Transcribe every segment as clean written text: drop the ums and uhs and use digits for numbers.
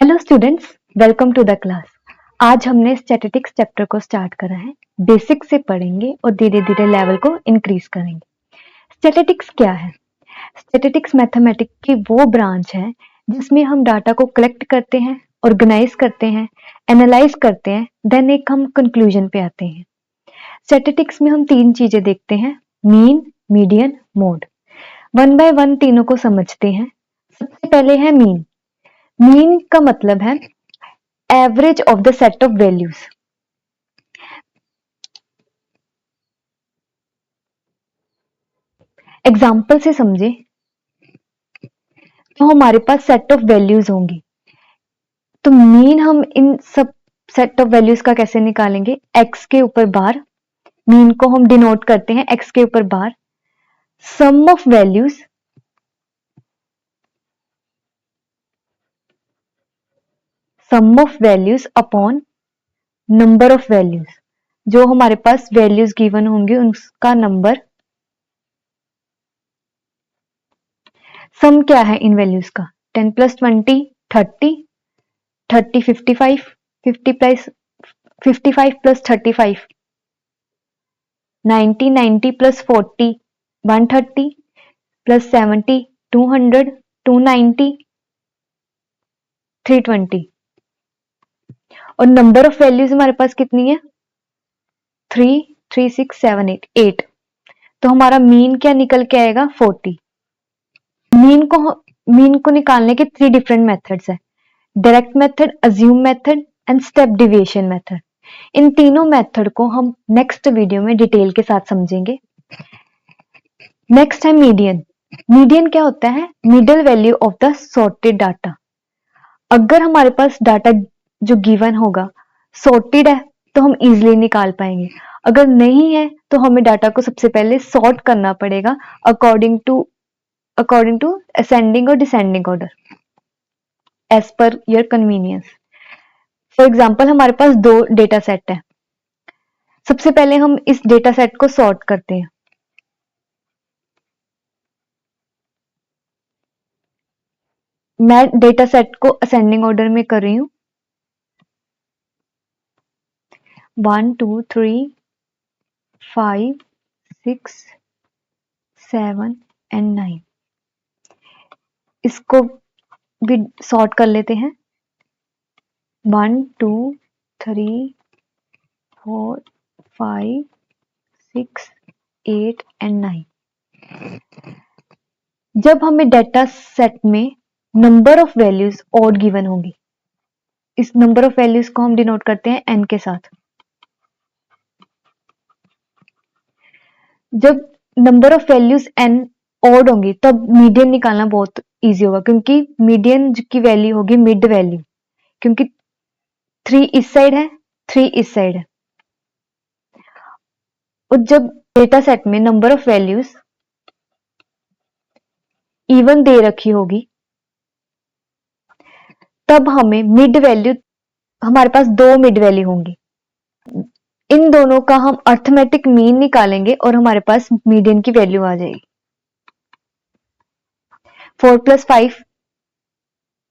Hello students, welcome to the class. आज हमने statistics chapter को स्टार्ट करा है। बेसिक से पढ़ेंगे और धीरे धीरे लेवल को इंक्रीज करेंगे। स्टैटिस्टिक्स क्या है? स्टैटिस्टिक्स मैथमेटिक्स की वो ब्रांच है जिसमें हम डाटा को कलेक्ट करते हैं, ऑर्गेनाइज करते हैं, एनालाइज करते हैं, देन एक हम कंक्लूजन पे आते हैं। स्टैटिस्टिक्स में हम तीन चीजें देखते हैं: mean, median, mode. One by one तीनों को समझते हैं। सबसे पहले है मीन। मीन का मतलब है average of the set of values. Example से समझे तो हमारे पास सेट ऑफ वैल्यूज होंगी, तो मीन हम इन सब सेट ऑफ वैल्यूज का कैसे निकालेंगे? एक्स के ऊपर बार। मीन को हम डिनोट करते हैं एक्स के ऊपर bar. Sum of values upon number of values. जो हमारे पास वैल्यूज गिवन होंगे उसका नंबर। सम क्या है इन वैल्यूज का? 10 plus 20 30, 30 55, 50 plus 55 plus 35 90, 90 plus 40 130 plus 70 200 290 320। और नंबर ऑफ वैल्यूज हमारे पास कितनी है? 3 3 6 7 8 8। तो हमारा मीन क्या निकल के आएगा? 40। मीन को निकालने के थ्री डिफरेंट मेथड्स है: direct method, assume method and step deviation method. इन तीनों मेथड को हम नेक्स्ट वीडियो में डिटेल के साथ समझेंगे। नेक्स्ट है मीडियन। मीडियन क्या होता है? Middle value of the sorted data. अगर हमारे पास डाटा जो गिवन होगा सॉर्टेड है तो हम इजीली निकाल पाएंगे। अगर नहीं है तो हमें डाटा को सबसे पहले सॉर्ट करना पड़ेगा अकॉर्डिंग टू असेंडिंग और descending order as per your convenience. For example हमारे पास दो डेटा सेट है। सबसे पहले हम इस डेटा सेट को सॉर्ट करते हैं। मैं डेटा सेट को असेंडिंग ऑर्डर में कर रही हूं। 1 2 3 5 6 7 एंड 9। इसको भी सॉर्ट कर लेते हैं। 1 2 3 4 5 6 8 एंड 9। जब हमें डेटा सेट में number of values odd given होगी, इस नंबर ऑफ वैल्यूज को हम डिनोट करते हैं n के साथ। जब number of values n odd होंगी तब मीडियन निकालना बहुत इजी होगा, क्योंकि मीडियन की वैल्यू होगी मिड वैल्यू, क्योंकि 3 इस साइड है 3 इस साइड है। और जब डेटा सेट में number of values even they रखी होगी तब हमें मिड वैल्यू, हमारे पास दो मिड वैल्यू होंगी, इन दोनों का हम अर्थमेटिक मीन निकालेंगे और हमारे पास मीडियन की वैल्यू आ जाएगी। 4 प्लस 5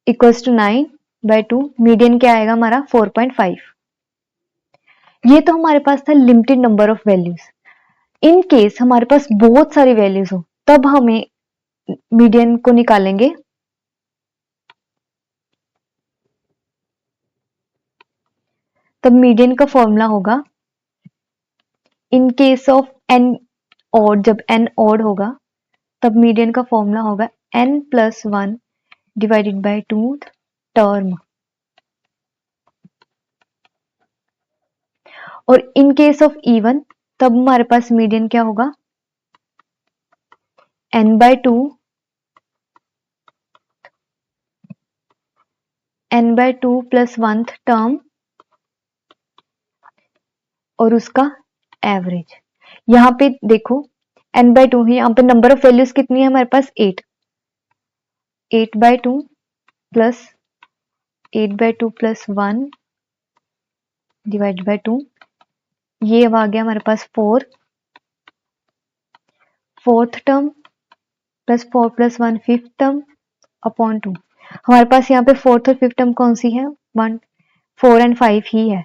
इक्वल्स टू 9/2। मीडियन क्या आएगा हमारा? 4.5। ये तो हमारे पास था limited number of values. In case हमारे पास बहुत सारी वैल्यूज हो तब हमें मीडियन को निकालेंगे। तब मीडियन का फॉर्मूला होगा, in case of n odd, जब n ऑड होगा तब मीडियन का फॉर्मूला होगा n plus 1 divided by 2 term. और इन केस ऑफ इवन तब हमारे पास मीडियन क्या होगा? n/2 प्लस 1th टर्म और उसका एवरेज। यहां पे देखो n/2 ही, यहां पे नंबर ऑफ वैल्यूज कितनी है हमारे पास? 8। 8/2 प्लस 8/2 प्लस 1 डिवाइड बाय 2। ये अब आ गया हमारे पास 4। 4th term plus 4 plus 1 5th term upon 2। हमारे पास यहाँ पे फोर्थ और फिफ्थ टर्म कौन सी है? 1, 4 एंड 5 ही है।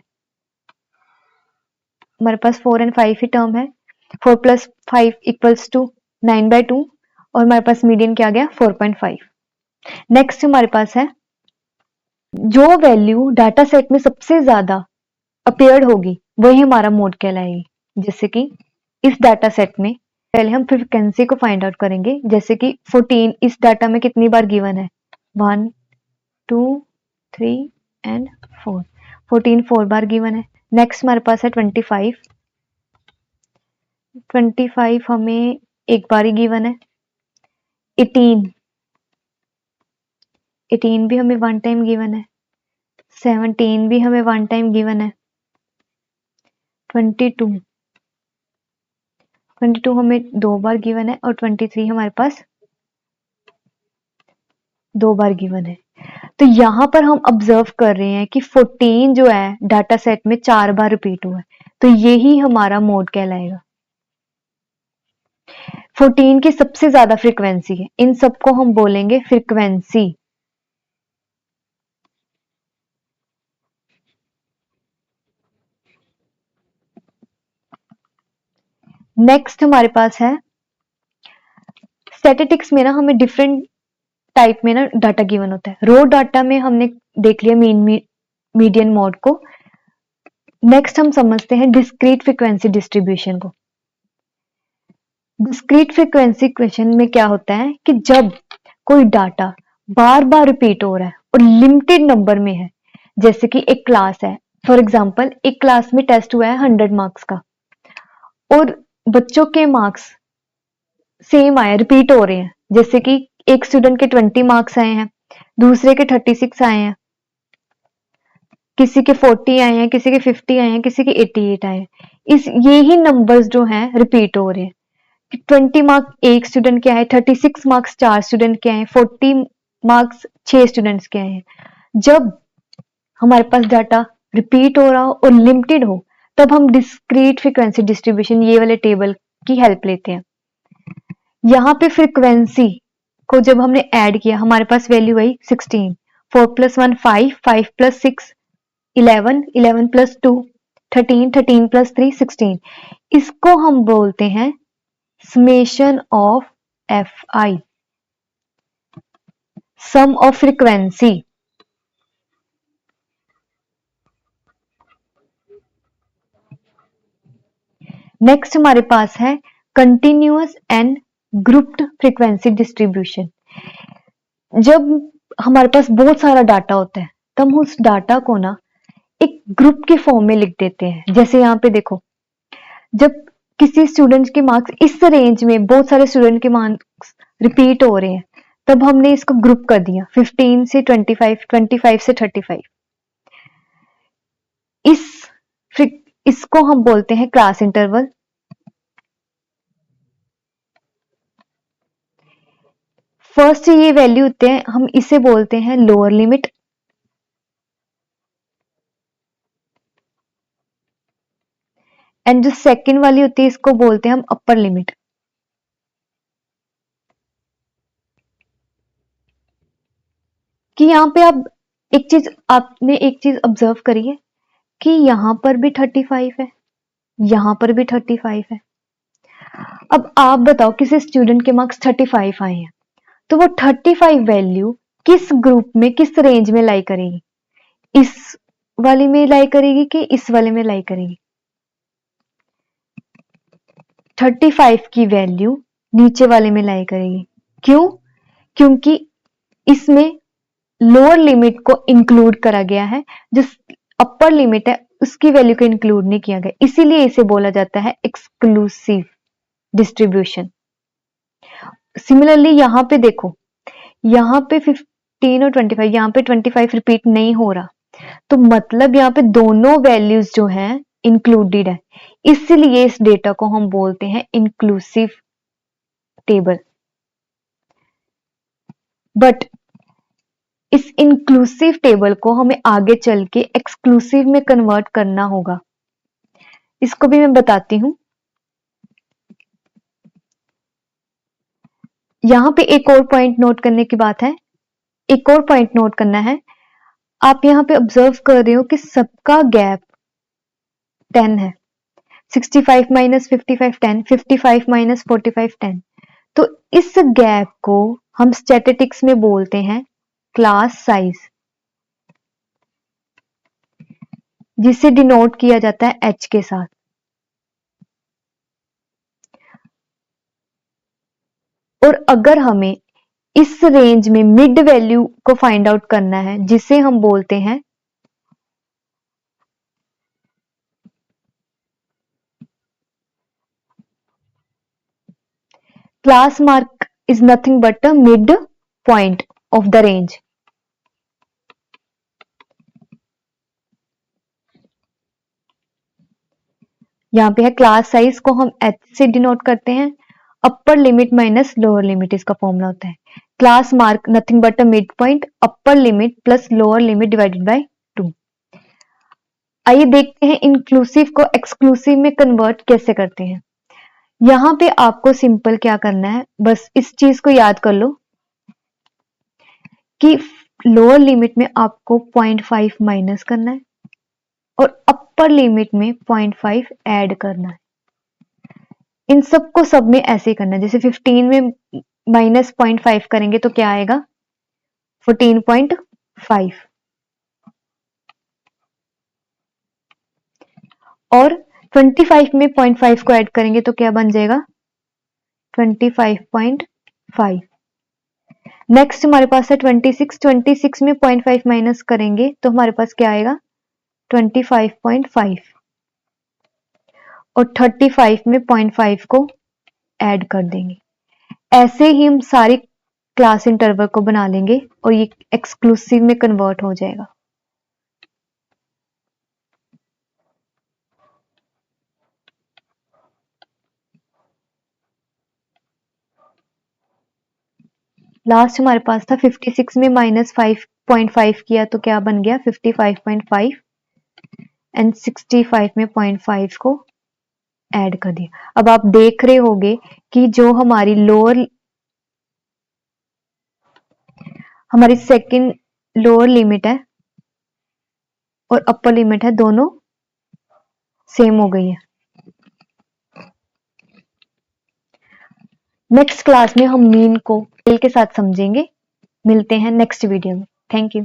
हमारे पास 4 एंड 5 ही टर्म है। 4 प्लस 5 इक्वल्स टू 9/2 और हमारे पास मीडियन क्या आ गया? 4.5। नेक्स्ट हमारे पास है जो वैल्यू डाटा सेट में सबसे ज्यादा अपीयर्ड होगी वही हमारा मोड कहलाएगी। जैसे कि इस डाटा सेट में पहले हम फ्रीक्वेंसी को फाइंड आउट करेंगे। जैसे कि 14 इस डाटा में कितनी बार गिवन है? 1, 2, 3 एंड 4। 14 4 बार गिवन है। नेक्स्ट हमारे पास है 25। 25 हमें एक बार ही गिवन है। 18 18 भी हमें वन टाइम गिवन है। 17 भी हमें वन टाइम गिवन है। 22 हमें दो बार गिवन है और 23 हमारे पास दो बार गिवन है। तो यहां पर हम ऑब्जर्व कर रहे हैं कि 14 जो है डाटा सेट में 4 बार रिपीट हुआ है, तो यही हमारा मोड कहलाएगा। 14 की सबसे ज्यादा फ्रीक्वेंसी है, इन सबको हम बोलेंगे फ्रीक्वेंसी। नेक्स्ट हमारे पास है स्टैटिस्टिक्स में ना हमें डिफरेंट टाइप में ना डाटा गिवन होता है। रो डाटा में हमने देख लिया मीन मीडियन मोड को। नेक्स्ट हम समझते हैं डिस्क्रीट फ्रीक्वेंसी डिस्ट्रीब्यूशन को। डिस्क्रीट फ्रीक्वेंसी इक्वेशन में क्या होता है कि जब कोई डाटा बार बार रिपीट हो रहा है और लिमिटेड नंबर में है, जैसे कि एक क्लास है, फॉर एग्जांपल एक क्लास में टेस्ट हुआ है 100 मार्क्स का और बच्चों के मार्क्स सेम आए, रिपीट हो रहे हैं। जैसे कि एक स्टूडेंट के 20 मार्क्स आए हैं, दूसरे के 36 आए हैं, किसी के 40 आए हैं, किसी के 50 आए हैं, किसी के 88 आए हैं। इस ये ही नंबर्स जो हैं रिपीट हो रहे हैं। 20 मार्क्स एक स्टूडेंट के आए, 36 मार्क्स 4 स्टूडेंट के आए, 40 मार्क्स 6 स्टूडेंट्स के आए हैं। जब हमारे पास डाटा रिपीट हो रहा हो और लिमिटेड हो तब हम डिस्क्रीट फ्रीक्वेंसी डिस्ट्रीब्यूशन ये वाले टेबल की हेल्प लेते हैं। यहाँ पे फ्रीक्वेंसी को जब हमने ऐड किया हमारे पास वैल्यू आई 16। 4 + 1 5, 5 + 6 11, 11 + 2 13, 13 + 3 16। इसको हम बोलते हैं summation of fi, sum of frequency. Next हमारे पास है continuous and grouped frequency distribution. जब हमारे पास बहुत सारा डाटा होता है तब उस डाटा को ना एक ग्रुप के फॉर्म में लिख देते हैं। जैसे यहाँ पे देखो, जब किसी स्टूडेंट के मार्क्स इस रेंज में बहुत सारे स्टूडेंट के मार्क्स रिपीट हो रहे हैं तब हमने इसको ग्रुप कर दिया 15 से 25, 25 से 35। इसको हम बोलते हैं क्लास इंटरवल। फर्स्ट ये वैल्यू होते हैं, हम इसे बोलते हैं लोअर लिमिट। एंड जो सेकंड वाली होती है इसको बोलते हैं हम अपर लिमिट। कि यहाँ पे आप आपने एक चीज ऑब्जर्व करी है कि यहां पर भी 35 है, यहां पर भी 35 है। अब आप बताओ किसी स्टूडेंट के मार्क्स 35 आए हैं तो वो 35 वैल्यू किस ग्रुप में किस रेंज में लाई करेगी? इस वाली में लाई करेगी कि इस वाले में लाई करेगी? 35 की वैल्यू नीचे वाले में लाई करेगी। क्यों? क्योंकि इसमें लोअर लिमिट को इंक्लूड करा गया है, जो अपर लिमिट है उसकी वैल्यू को इंक्लूड नहीं किया गया, इसीलिए इसे बोला जाता है एक्सक्लूसिव डिस्ट्रीब्यूशन। सिमिलरली यहां पे देखो, यहां पे 15 और 25, यहां पे 25 रिपीट नहीं हो रहा, तो मतलब यहां पे दोनों वैल्यूज जो हैं इंक्लूडेड है, इसलिए इस डेटा को हम बोलते हैं इंक्लूसिव टेबल। बट इस इंक्लूसिव टेबल को हमें आगे चल के एक्सक्लूसिव में कन्वर्ट करना होगा। इसको भी मैं बताती हूं। यहां पे एक और पॉइंट नोट करने की बात है, एक और पॉइंट नोट करना है, आप यहाँ पे ऑब्जर्व कर रहे हो कि सबका गैप 10 है। 65 माइनस 55 10, 55 माइनस 45 10। तो इस गैप को हम स्टैटिस्टिक्स में बोलते हैं क्लास साइज, जिसे डिनोट किया जाता है एच के साथ। और अगर हमें इस रेंज में मिड वैल्यू को फाइंड आउट करना है, जिसे हम बोलते हैं class mark is nothing but a mid point of the range. यहां पे है क्लास साइज को हम एच से डिनोट करते हैं, upper limit minus lower limit इसका फॉर्मूला होता है। Class mark nothing but a mid point, upper limit plus lower limit divided by 2। आइए देखते हैं इंक्लूसिव को एक्सक्लूसिव में कन्वर्ट कैसे करते हैं। यहां पे आपको सिंपल क्या करना है, बस इस चीज को याद कर लो कि लोअर लिमिट में आपको 0.5 माइनस करना है और अपर लिमिट में 0.5 ऐड करना है। इन सबको सब में ऐसे करना है, जैसे 15 में माइनस 0.5 करेंगे तो क्या आएगा 14.5, और 25 में 0.5 को ऐड करेंगे तो क्या बन जाएगा 25.5। नेक्स्ट हमारे पास है 26, 26 में 0.5 माइनस करेंगे तो हमारे पास क्या आएगा 25.5, और 35 में 0.5 को ऐड कर देंगे। ऐसे ही हम सारी क्लास इंटरवल को बना लेंगे और ये एक्सक्लूसिव में कन्वर्ट हो जाएगा। लास्ट हमारे पास था 56 में माइनस 5.5 किया तो क्या बन गया 55.5, एंड 65 में 0.5 को ऐड कर दिया। अब आप देख रहे होंगे कि जो हमारी सेकंड लोअर लिमिट है और अपर लिमिट है, दोनों सेम हो गई है। नेक्स्ट क्लास में हम मीन को टेल के साथ समझेंगे। मिलते हैं नेक्स्ट वीडियो में। Thank you.